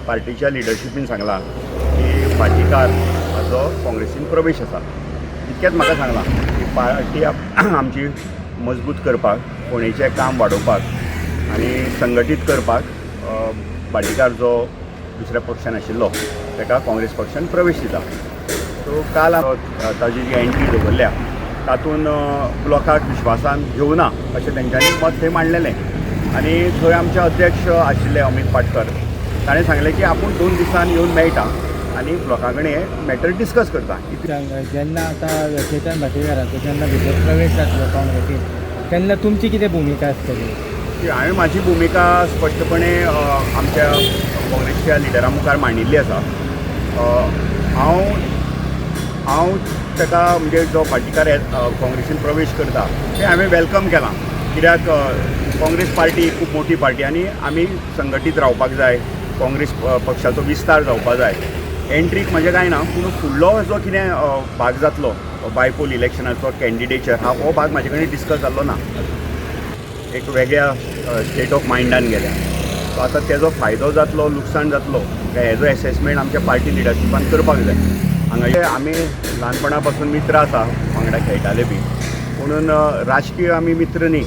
पार्टीच्या लिडरशिपीन सांगलां की पाटीकार हाजो काँग्रेसीन प्रवेश आसा. इतकेंच म्हाका सांगलां की पार्टी आमची मजबूत करपाक, फोंडेचें काम वाडोवपाक आनी संघटीत करपाक पाटीकार जो दुसऱ्या पक्षान आशिल्लो ताका काँग्रेस पक्षान प्रवेश दिता. सो काल ताजी जी एंट्री दवरल्या तातूंत ब्लॉकाक विश्वासान घेवना अशें तेंच्यांनी मत थंय मांडलेलें. आनी थंय आमचे अध्यक्ष आशिल्ले अमित पाटकर ताणें सांगलें की आपूण 2 दिसान येवन मेळटा आनी ब्लॉका कडेन हें मॅटर डिस्कस करता. जेन्ना आतां चेतन भाटेकाराचो जेन्ना भितर प्रवेश जातलो काँग्रेसीन तेन्ना तुमची कितें भुमिका आसतली? हांवें म्हाजी भुमिका स्पश्टपणे आमच्या काँग्रेसच्या लिडरा मुखार मांडिल्ली आसा. हांव ताका म्हणजे जो पाटीकार काँग्रेसीन प्रवेश करता तें हांवें वेलकम केलां. कित्याक काँग्रेस पार्टी खूब मोठी पार्टी आनी आमी संघटीत रावपाक जाय. काँग्रेस पक्षाचो विस्तार जावपाक जाय. एंट्रीक म्हजें कांय ना, पूण फुडलो जो कितें भाग जातलो बायपोल इलेक्शनाचो कॅन्डिडेचर हो भाग म्हाजे कडेन डिस्कस जाल्लो ना. एक वेगळ्या स्टेट ऑफ मायंडान गेल्या. सो आतां तेजो फायदो जातलो लुकसाण जातलो काय हेजो एसेसमेंट आमच्या पार्टी लिडरशिपान करपाक जाय. हांगा आमी ल्हानपणा पासून मित्र आसा, वांगडा खेळटाले बी, म्हणून राजकीय आमी मित्र न्ही.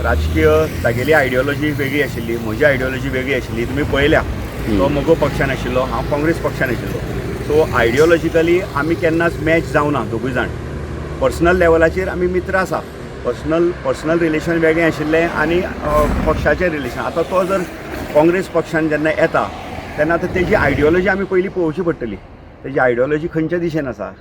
राजकीय तागेली आयडियोलॉजी वेगळी आशिल्ली, म्हजी आयडियोलॉजी वेगळी आशिल्ली. तुमी पळयल्या तो मोगो पक्षान आशिल्लो, हांव काँग्रेस पक्षान आशिल्लो. सो आयडियोलॉजिकली आमी केन्नाच मॅच जावना दोगूय जाण. पर्सनल लेवलाचेर आमी मित्र आसा. पर्सनल रिलेशन वेगळें आशिल्लें आनी पक्षाचें रिलेशन. आतां तो जर काँग्रेस पक्षान जेन्ना येता तेन्ना आतां तेजी आयडियोलॉजी आमी पयलीं पळोवची पडटली. तेजी आयडियोलॉजी खंयच्या दिशेन आसा.